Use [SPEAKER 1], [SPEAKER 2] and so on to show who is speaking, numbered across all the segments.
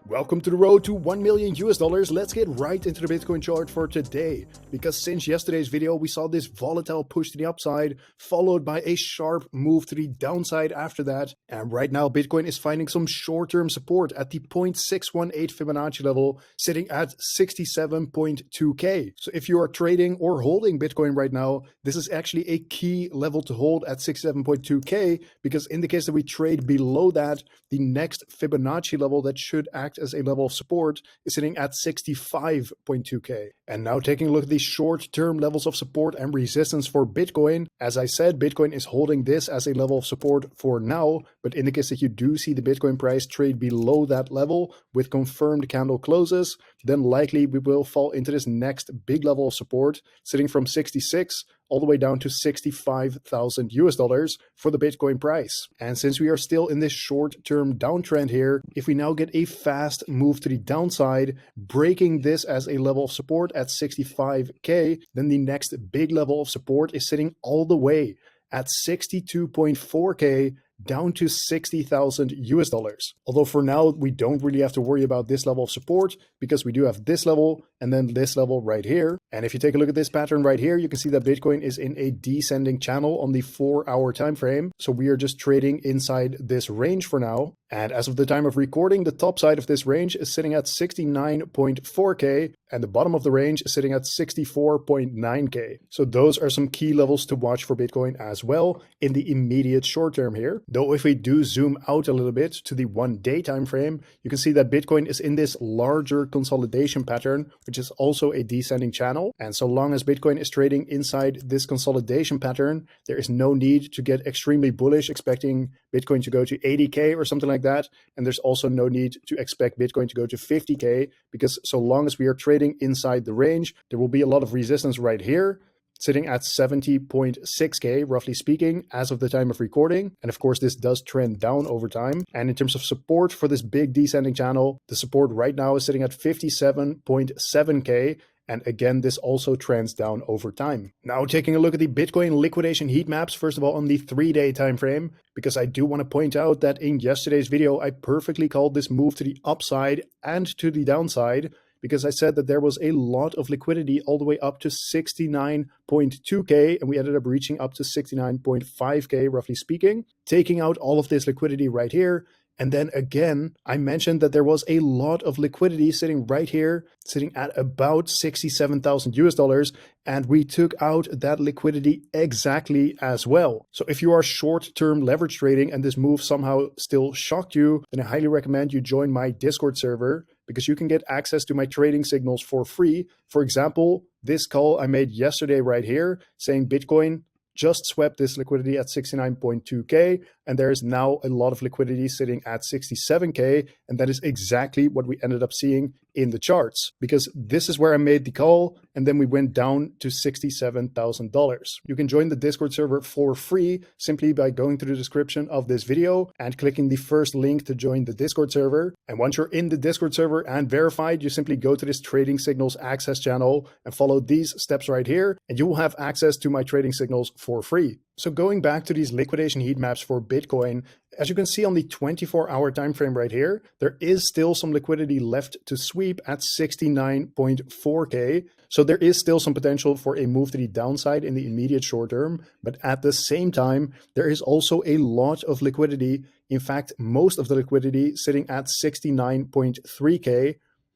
[SPEAKER 1] Welcome to the road to 1 million US dollars. Let's get right into the Bitcoin chart for today. Because since yesterday's video, we saw this volatile push to the upside, followed by a sharp move to the downside after that. And right now, Bitcoin is finding some short-term support at the 0.618 Fibonacci level, sitting at 67.2K. So if you are trading or holding Bitcoin right now, this is actually a key level to hold at 67.2K, because in the case that we trade below that, the next Fibonacci level that should act as a level of support is sitting at 65.2K. And now taking a look at the short-term levels of support and resistance for Bitcoin. As I said, Bitcoin is holding this as a level of support for now, but in the case that you do see the Bitcoin price trade below that level with confirmed candle closes, then likely we will fall into this next big level of support, sitting from 66 all the way down to 65,000 US dollars for the Bitcoin price. And since we are still in this short-term downtrend here, if we now get a fast move to the downside, breaking this as a level of support at 65K, then the next big level of support is sitting all the way at 62.4K, down to 60,000 US dollars. Although for now, we don't really have to worry about this level of support because we do have this level and then this level right here. And if you take a look at this pattern right here, you can see that Bitcoin is in a descending channel on the 4-hour time frame. So we are just trading inside this range for now. And as of the time of recording, the top side of this range is sitting at 69.4K and the bottom of the range is sitting at 64.9K. So those are some key levels to watch for Bitcoin as well in the immediate short term here. Though if we do zoom out a little bit to the 1-day time frame, you can see that Bitcoin is in this larger consolidation pattern, which is also a descending channel. And so long as Bitcoin is trading inside this consolidation pattern, there is no need to get extremely bullish, expecting Bitcoin to go to 80K or something like that. And there's also no need to expect Bitcoin to go to 50K, because so long as we are trading inside the range, there will be a lot of resistance right here, sitting at 70.6K, roughly speaking, as of the time of recording. And of course, this does trend down over time. And in terms of support for this big descending channel, the support right now is sitting at 57.7K. And again, this also trends down over time. Now taking a look at the Bitcoin liquidation heat maps, first of all on the 3-day time frame, because I do want to point out that in yesterday's video, I perfectly called this move to the upside and to the downside, because I said that there was a lot of liquidity all the way up to 69.2K, and we ended up reaching up to 69.5K, roughly speaking, taking out all of this liquidity right here. And then again, I mentioned that there was a lot of liquidity sitting right here, sitting at about 67,000 US dollars, and we took out that liquidity exactly as well. So if you are short-term leverage trading and this move somehow still shocked you, then I highly recommend you join my Discord server, because you can get access to my trading signals for free. For example, this call I made yesterday right here, saying Bitcoin just swept this liquidity at 69.2K, and there is now a lot of liquidity sitting at 67K, and that is exactly what we ended up seeing in the charts, because this is where I made the call, and then we went down to $67,000. You can join the Discord server for free simply by going to the description of this video and clicking the first link to join the Discord server. And once you're in the Discord server and verified, you simply go to this Trading Signals access channel and follow these steps right here, and you will have access to my trading signals for free. So going back to these liquidation heat maps for Bitcoin, as you can see on the 24-hour time frame right here, there is still some liquidity left to sweep at 69.4K. So there is still some potential for a move to the downside in the immediate short term. But at the same time, there is also a lot of liquidity. In fact, most of the liquidity sitting at 69.3K.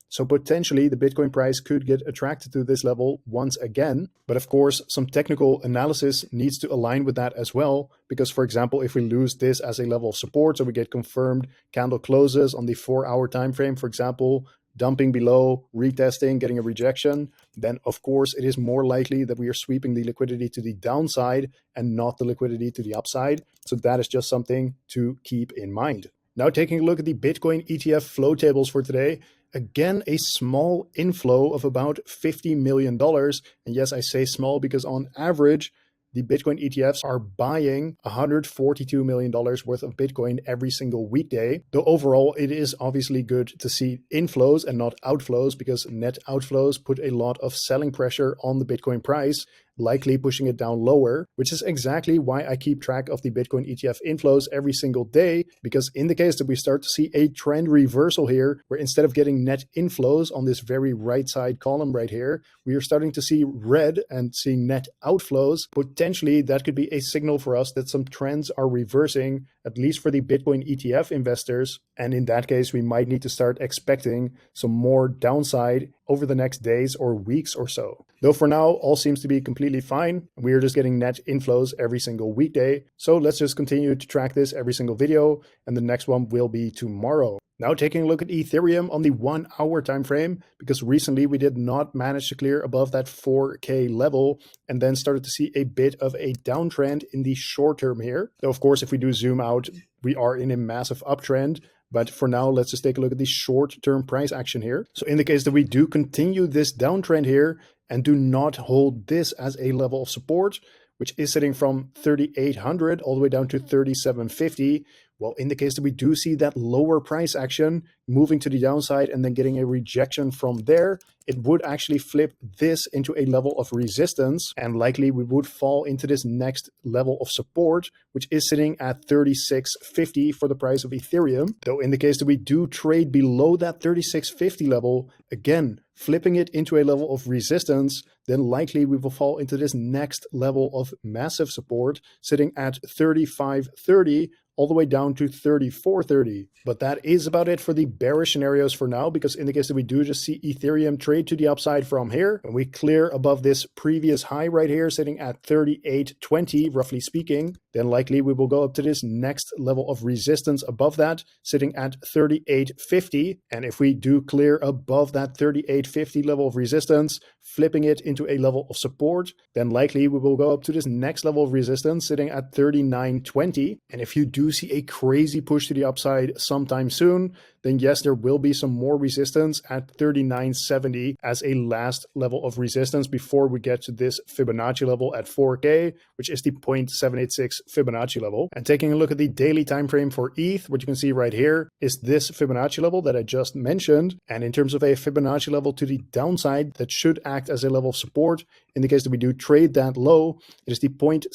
[SPEAKER 1] So potentially the Bitcoin price could get attracted to this level once again. But of course, some technical analysis needs to align with that as well. Because for example, if we lose this as a level of support, so we get confirmed candle closes on the 4-hour time frame, for example, dumping below, retesting, getting a rejection, then of course it is more likely that we are sweeping the liquidity to the downside and not the liquidity to the upside. So that is just something to keep in mind. Now taking a look at the Bitcoin ETF flow tables for today. Again, a small inflow of about $50 million. And yes, I say small because on average, the Bitcoin ETFs are buying $142 million worth of Bitcoin every single weekday. Though overall, it is obviously good to see inflows and not outflows, because net outflows put a lot of selling pressure on the Bitcoin price. likely pushing it down lower, which is exactly why I keep track of the Bitcoin ETF inflows every single day, because in the case that we start to see a trend reversal here, where instead of getting net inflows on this very right side column right here, we are starting to see red and seeing net outflows, potentially that could be a signal for us that some trends are reversing, at least for the Bitcoin ETF investors. And in that case, we might need to start expecting some more downside over the next days or weeks or so. Though for now, all seems to be completely fine. We are just getting net inflows every single weekday. So let's just continue to track this every single video, and the next one will be tomorrow. Now taking a look at Ethereum on the 1 hour time frame, because recently we did not manage to clear above that 4K level and then started to see a bit of a downtrend in the short term here. Though of course, if we do zoom out, we are in a massive uptrend. But for now, let's just take a look at the short-term price action here. So in the case that we do continue this downtrend here and do not hold this as a level of support, which is sitting from 3,800 all the way down to 3,750, well, in the case that we do see that lower price action moving to the downside and then getting a rejection from there, it would actually flip this into a level of resistance, and likely we would fall into this next level of support, which is sitting at 3650 for the price of Ethereum. Though in the case that we do trade below that 3650 level, again, flipping it into a level of resistance, then likely we will fall into this next level of massive support, sitting at 3530 all the way down to 3430. But that is about it for the bearish scenarios for now, because in the case that we do just see Ethereum trade to the upside from here, and we clear above this previous high right here, sitting at 3820, roughly speaking, then likely we will go up to this next level of resistance above that, sitting at 3850. And if we do clear above that 3850 level of resistance, flipping it into a level of support, then likely we will go up to this next level of resistance, sitting at 3920. And if you do see a crazy push to the upside sometime soon, then yes, there will be some more resistance at 3970 as a last level of resistance before we get to this Fibonacci level at 4K, which is the 0.786 Fibonacci level. And taking a look at the daily time frame for ETH, what you can see right here is this Fibonacci level that I just mentioned. And in terms of a Fibonacci level to the downside, that should act as a level of support. In the case that we do trade that low, it is the 0.618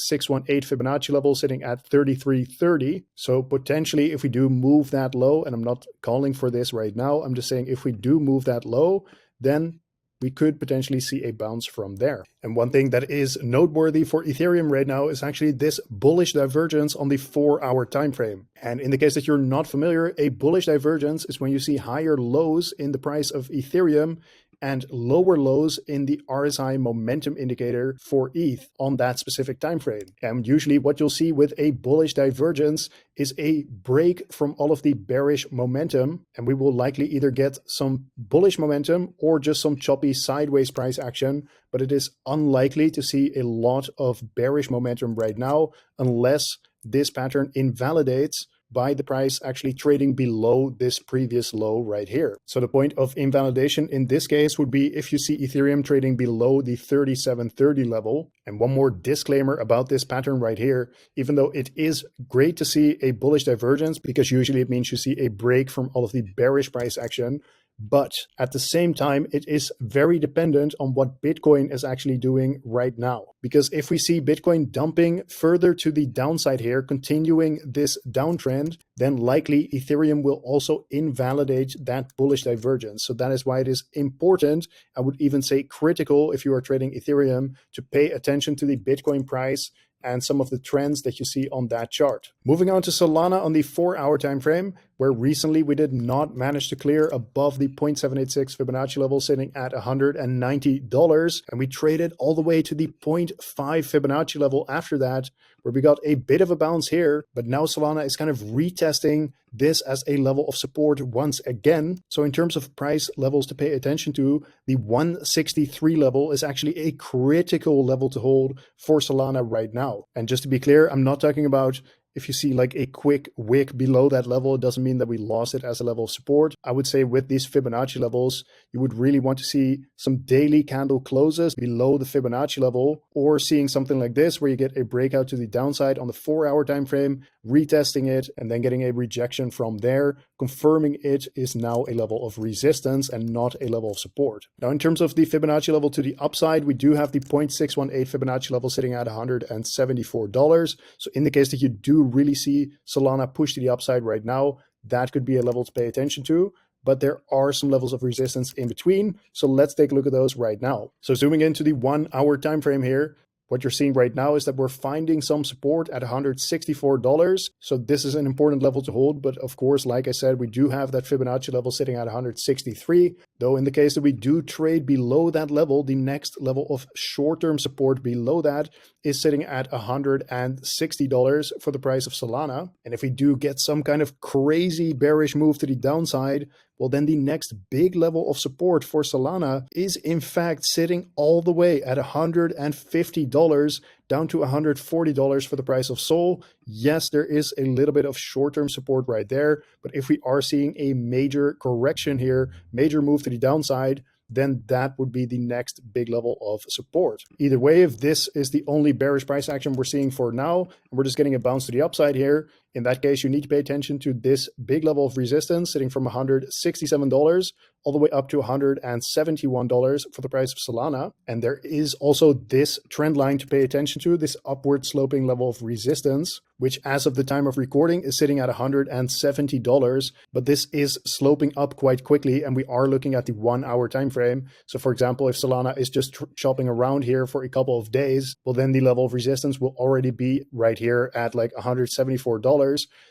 [SPEAKER 1] Fibonacci level sitting at 3330. So potentially if we do move that low, and I'm not calling for this right now, I'm just saying if we do move that low, then we could potentially see a bounce from there. And one thing that is noteworthy for Ethereum right now is actually this bullish divergence on the 4 hour time frame. And in the case that you're not familiar, a bullish divergence is when you see higher lows in the price of Ethereum and lower lows in the RSI momentum indicator for ETH on that specific time frame. And usually what you'll see with a bullish divergence is a break from all of the bearish momentum, and we will likely either get some bullish momentum or just some choppy sideways price action, but it is unlikely to see a lot of bearish momentum right now unless this pattern invalidates by the price actually trading below this previous low right here. So the point of invalidation in this case would be if you see Ethereum trading below the 3730 level. And one more disclaimer about this pattern right here, even though it is great to see a bullish divergence because usually it means you see a break from all of the bearish price action, but at the same time, it is very dependent on what Bitcoin is actually doing right now. Because if we see Bitcoin dumping further to the downside here, continuing this downtrend, then likely Ethereum will also invalidate that bullish divergence. So that is why it is important, I would even say critical if you are trading Ethereum, to pay attention to the Bitcoin price and some of the trends that you see on that chart. Moving on to Solana on the 4 hour time frame, where recently we did not manage to clear above the 0.786 Fibonacci level, sitting at $190, and we traded all the way to the 0.5 Fibonacci level after that, where we got a bit of a bounce here, but now Solana is kind of retesting this as a level of support once again. So in terms of price levels to pay attention to, the 163 level is actually a critical level to hold for Solana right now. And just to be clear, I'm not talking about if you see like a quick wick below that level, it doesn't mean that we lost it as a level of support. I would say with these Fibonacci levels, you would really want to see some daily candle closes below the Fibonacci level, or seeing something like this where you get a breakout to the downside on the 4 hour time frame, retesting it, and then getting a rejection from there confirming it is now a level of resistance and not a level of support. Now, in terms of the Fibonacci level to the upside, we do have the 0.618 Fibonacci level sitting at $174. So in the case that you do really see Solana push to the upside right now, that could be a level to pay attention to. But there are some levels of resistance in between. So let's take a look at those right now. So zooming into the 1 hour time frame here, what you're seeing right now is that we're finding some support at $164. So this is an important level to hold. But of course, like I said, we do have that Fibonacci level sitting at 163. Though in the case that we do trade below that level, the next level of short-term support below that is sitting at $160 for the price of Solana. And if we do get some kind of crazy bearish move to the downside, well, then the next big level of support for Solana is in fact sitting all the way at $150 down to $140 for the price of Sol. Yes, there is a little bit of short-term support right there, but if we are seeing a major correction here, major move to the downside, then that would be the next big level of support. Either way, if this is the only bearish price action we're seeing for now, and we're just getting a bounce to the upside here, in that case, you need to pay attention to this big level of resistance sitting from $167 all the way up to $171 for the price of Solana. And there is also this trend line to pay attention to, this upward sloping level of resistance, which as of the time of recording is sitting at $170, but this is sloping up quite quickly, and we are looking at the 1 hour time frame. So for example, if Solana is just chopping around here for a couple of days, well then the level of resistance will already be right here at like $174.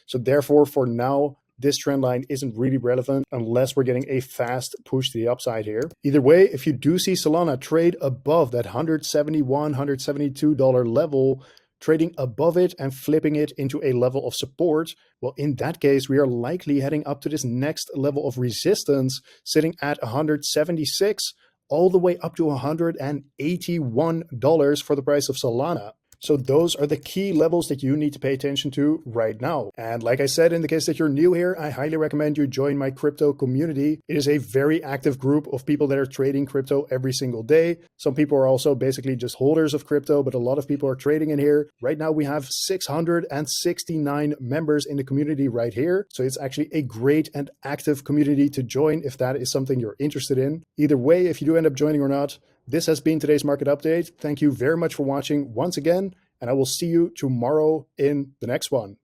[SPEAKER 1] So therefore, for now, this trend line isn't really relevant unless we're getting a fast push to the upside here. Either way, if you do see Solana trade above that $171, $172 level, trading above it and flipping it into a level of support, well, in that case, we are likely heading up to this next level of resistance sitting at 176 all the way up to $181 for the price of Solana. So those are the key levels that you need to pay attention to right now. And like I said, in the case that you're new here, I highly recommend you join my crypto community. It is a very active group of people that are trading crypto every single day. Some people are also basically just holders of crypto, but a lot of people are trading in here. Right now, we have 669 members in the community right here. So it's actually a great and active community to join if that is something you're interested in. Either way, if you do end up joining or not, this has been today's market update. Thank you very much for watching once again, and I will see you tomorrow in the next one.